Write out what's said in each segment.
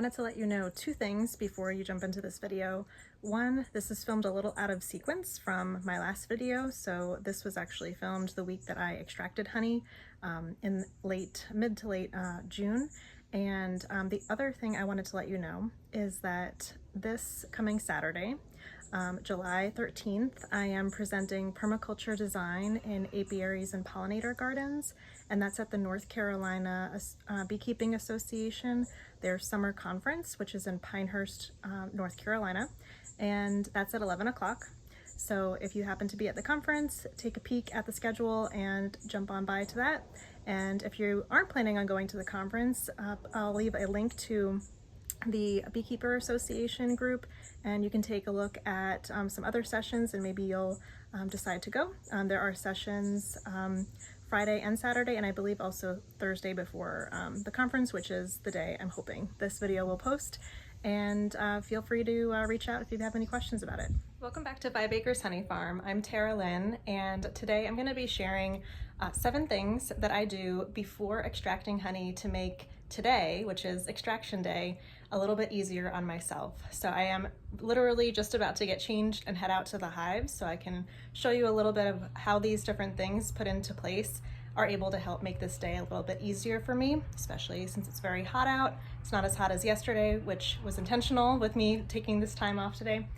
wanted to let you know two things before you jump into this video. One, this is filmed a little out of sequence from my last video. So this was actually filmed the week that I extracted honey in mid to late June. And the other thing I wanted to let you know is that this coming Saturday, July 13th, I am presenting Permaculture Design in Apiaries and Pollinator Gardens, and that's at the North Carolina Beekeeping Association, their summer conference, which is in Pinehurst, North Carolina, and that's at 11 o'clock. So if you happen to be at the conference, take a peek at the schedule and jump on by to that. And if you aren't planning on going to the conference, I'll leave a link to the Beekeeper Association group, and you can take a look at some other sessions, and maybe you'll decide to go. There are sessions Friday and Saturday, and I believe also Thursday before the conference, which is the day I'm hoping this video will post. And feel free to reach out if you have any questions about it. Welcome back to 5 Acres Honey Farm. I'm Tara Lynn, and today I'm going to be sharing 7 things that I do before extracting honey to make today, which is extraction day, a little bit easier on myself. So I am literally just about to get changed and head out to the hives so I can show you a little bit of how these different things put into place are able to help make this day a little bit easier for me, especially since it's very hot out. It's not as hot as yesterday, which was intentional with me taking this time off today.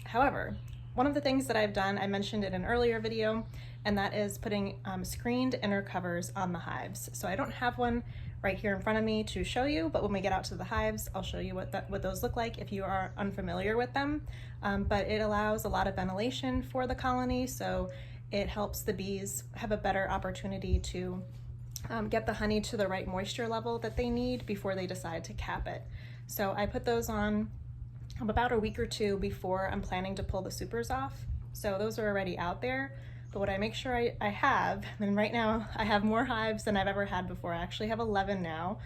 However, one of the things that I've done, I mentioned in an earlier video, and that is putting screened inner covers on the hives. So I don't have one right here in front of me to show you, but when we get out to the hives, I'll show you what those look like if you are unfamiliar with them. But it allows a lot of ventilation for the colony, so it helps the bees have a better opportunity to get the honey to the right moisture level that they need before they decide to cap it. So I put those on about a week or two before I'm planning to pull the supers off. So those are already out there. But what I make sure I have, and right now I have more hives than I've ever had before. I actually have 11 now.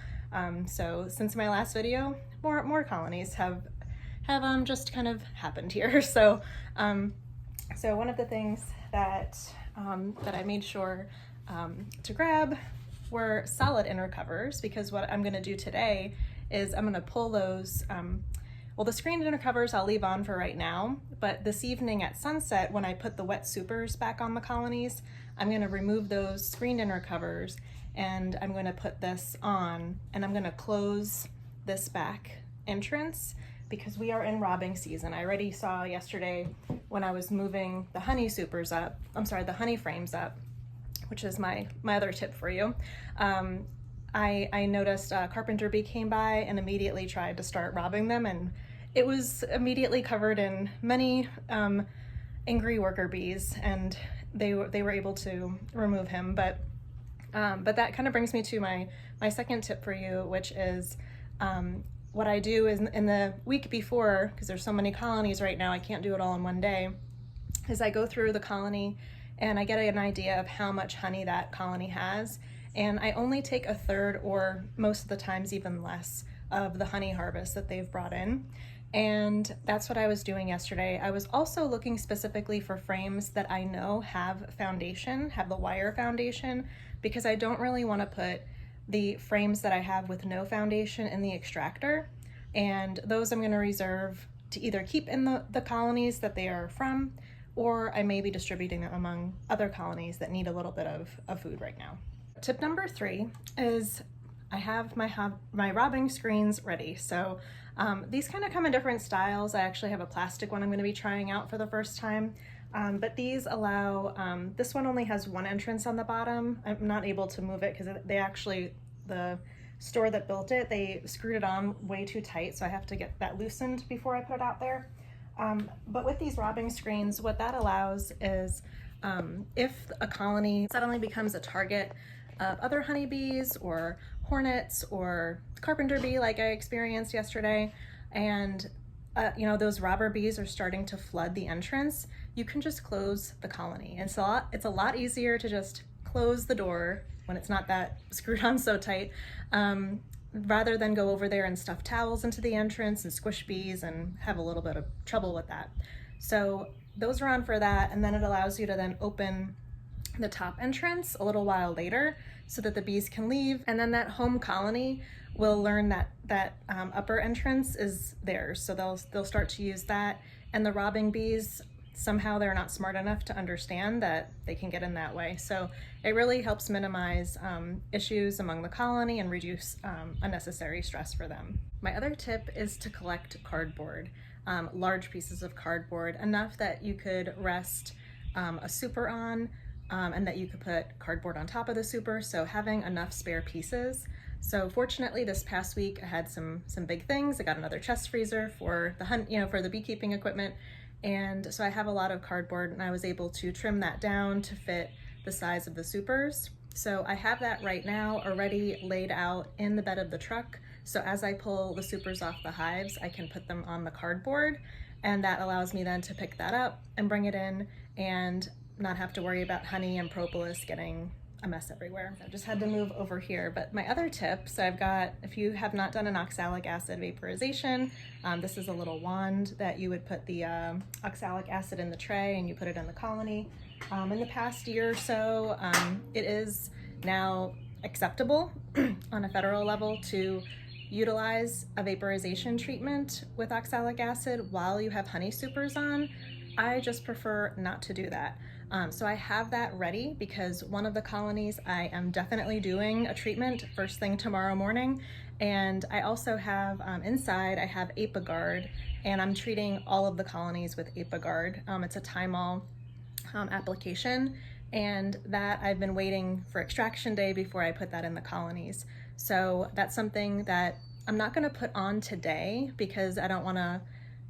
So since my last video, more colonies have just kind of happened here. So so one of the things that I made sure to grab were solid inner covers, because what I'm going to do today is I'm going to pull those. Well, the screened inner covers I'll leave on for right now, but this evening at sunset, when I put the wet supers back on the colonies, I'm going to remove those screened inner covers, and I'm going to put this on, and I'm going to close this back entrance because we are in robbing season. I already saw yesterday when I was moving the honey supers up, the honey frames up, which is my other tip for you. I noticed a carpenter bee came by and immediately tried to start robbing them, and it was immediately covered in many angry worker bees, and they were able to remove him. But that kind of brings me to my second tip for you, which is what I do is in the week before, because there's so many colonies right now, I can't do it all in one day, is I go through the colony and I get an idea of how much honey that colony has. And I only take a third, or most of the times even less, of the honey harvest that they've brought in. And that's what I was doing yesterday. I was also looking specifically for frames that I know have foundation, have the wire foundation, because I don't really want to put the frames that I have with no foundation in the extractor. And those I'm going to reserve to either keep in the colonies that they are from, or I may be distributing them among other colonies that need a little bit of food right now. Tip number 3 is I have my robbing screens ready. So these kind of come in different styles. I actually have a plastic one I'm going to be trying out for the first time. But these allow, this one only has one entrance on the bottom. I'm not able to move it because the store that built it, they screwed it on way too tight, so I have to get that loosened before I put it out there. But with these robbing screens, what that allows is if a colony suddenly becomes a target of other honeybees or hornets or carpenter bee like I experienced yesterday, and those robber bees are starting to flood the entrance, you can just close the colony. And so it's a lot easier to just close the door when it's not that screwed on so tight, rather than go over there and stuff towels into the entrance and squish bees and have a little bit of trouble with that. So those are on for that, and then it allows you to then open the top entrance a little while later so that the bees can leave, and then that home colony will learn that upper entrance is theirs. So they'll start to use that. And the robbing bees, somehow they're not smart enough to understand that they can get in that way. So it really helps minimize issues among the colony and reduce unnecessary stress for them. My other tip is to collect cardboard, large pieces of cardboard, enough that you could rest a super on, and that you could put cardboard on top of the super. So having enough spare pieces. So fortunately, this past week I had some big things. I got another chest freezer for the hunt, for the beekeeping equipment. And so I have a lot of cardboard, and I was able to trim that down to fit the size of the supers. So I have that right now already laid out in the bed of the truck. So as I pull the supers off the hives, I can put them on the cardboard, and that allows me then to pick that up and bring it in and not have to worry about honey and propolis getting a mess everywhere. I just had to move over here. But my other tip, so I've got, if you have not done an oxalic acid vaporization, this is a little wand that you would put the oxalic acid in the tray and you put it in the colony. In the past year or so, it is now acceptable on a federal level to utilize a vaporization treatment with oxalic acid while you have honey supers on. I just prefer not to do that. So I have that ready because one of the colonies I am definitely doing a treatment first thing tomorrow morning. And I also have inside, I have Apiguard, and I'm treating all of the colonies with Apiguard. It's a thymol application, and that I've been waiting for extraction day before I put that in the colonies. So that's something that I'm not going to put on today because I don't want to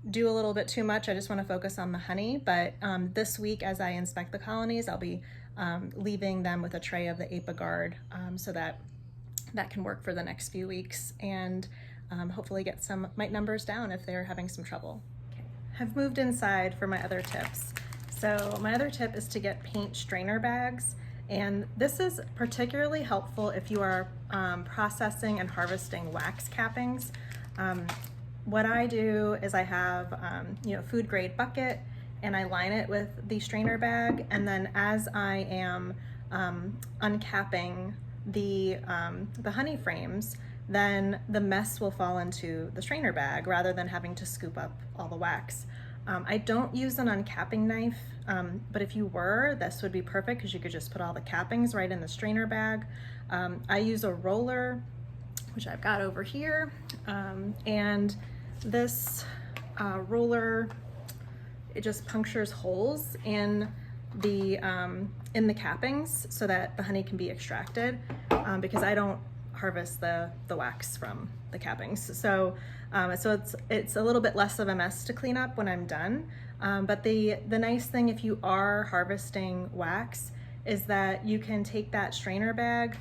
do a little bit too much. I just want to focus on the honey. But this week, as I inspect the colonies, I'll be leaving them with a tray of the Apiguard so that can work for the next few weeks and hopefully get some mite numbers down if they're having some trouble. Okay. I've moved inside for my other tips. So my other tip is to get paint strainer bags. And this is particularly helpful if you are processing and harvesting wax cappings. What I do is I have food grade bucket, and I line it with the strainer bag, and then as I am uncapping the honey frames, then the mess will fall into the strainer bag rather than having to scoop up all the wax. I don't use an uncapping knife, but if you were, this would be perfect because you could just put all the cappings right in the strainer bag. I use a roller, which I've got over here, and this roller, it just punctures holes in the cappings so that the honey can be extracted, because I don't harvest the wax from the cappings. So it's a little bit less of a mess to clean up when I'm done. But the nice thing if you are harvesting wax is that you can take that strainer bag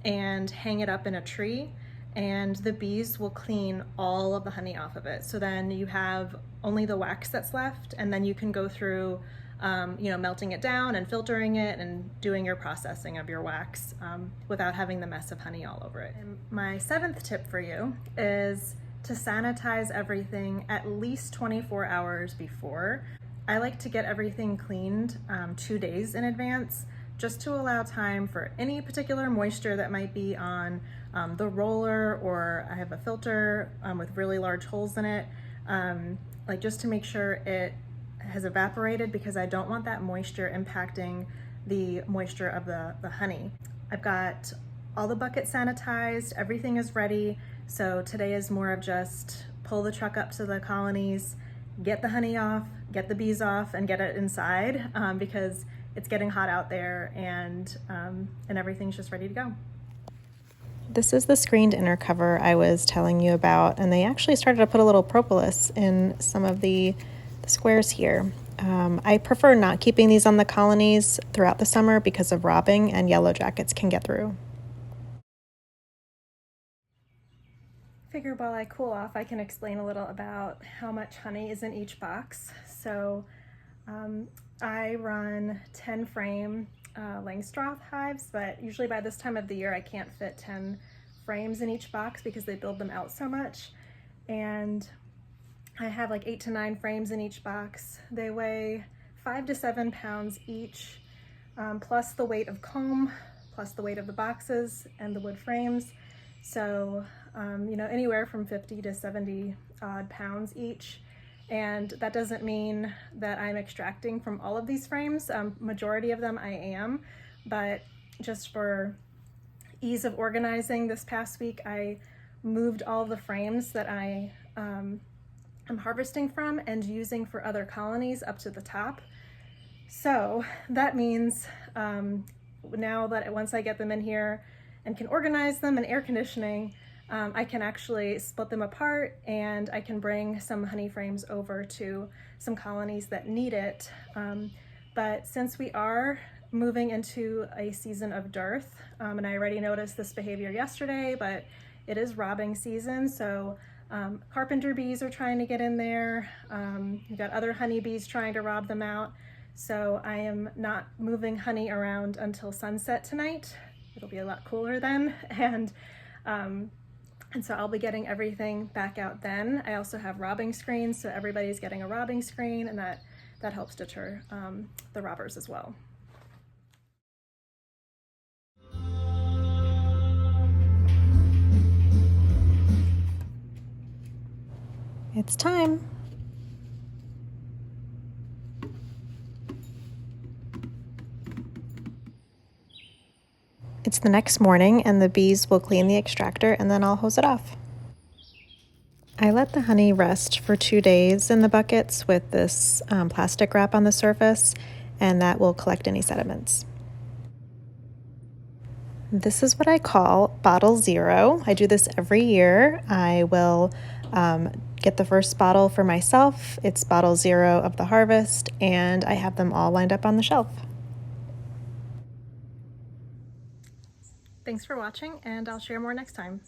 and hang it up in a tree, and the bees will clean all of the honey off of it. So then you have only the wax that's left, and then you can go through melting it down and filtering it and doing your processing of your wax without having the mess of honey all over it. And my 7th tip for you is to sanitize everything at least 24 hours before. I like to get everything cleaned 2 days in advance, just to allow time for any particular moisture that might be on the roller, or I have a filter with really large holes in it, just to make sure it has evaporated, because I don't want that moisture impacting the moisture of the honey. I've got all the buckets sanitized, everything is ready. So today is more of just pull the truck up to the colonies, get the honey off, get the bees off, and get it inside because it's getting hot out there, and everything's just ready to go. This is the screened inner cover I was telling you about, and they actually started to put a little propolis in some of the squares here. I prefer not keeping these on the colonies throughout the summer because of robbing, and yellow jackets can get through. Figure while I cool off, I can explain a little about how much honey is in each box. So I run 10 frame Langstroth hives, but usually by this time of the year I can't fit 10 frames in each box because they build them out so much. And I have like 8 to 9 frames in each box. They weigh 5 to 7 pounds each, plus the weight of comb, plus the weight of the boxes and the wood frames. So anywhere from 50 to 70 odd pounds each. And that doesn't mean that I'm extracting from all of these frames. Majority of them I am, but just for ease of organizing this past week, I moved all the frames that I'm harvesting from and using for other colonies up to the top. So that means now that once I get them in here and can organize them in air conditioning, I can actually split them apart and I can bring some honey frames over to some colonies that need it. But since we are moving into a season of dearth, and I already noticed this behavior yesterday, but it is robbing season, so carpenter bees are trying to get in there. You've got other honeybees trying to rob them out. So I am not moving honey around until sunset tonight. It'll be a lot cooler then. And so I'll be getting everything back out then. I also have robbing screens, so everybody's getting a robbing screen, and that helps deter the robbers as well. It's time. It's the next morning and the bees will clean the extractor and then I'll hose it off. I let the honey rest for 2 days in the buckets with this plastic wrap on the surface, and that will collect any sediments. This is what I call bottle zero. I do this every year. I will get the first bottle for myself. It's bottle zero of the harvest, and I have them all lined up on the shelf. Thanks for watching, and I'll share more next time.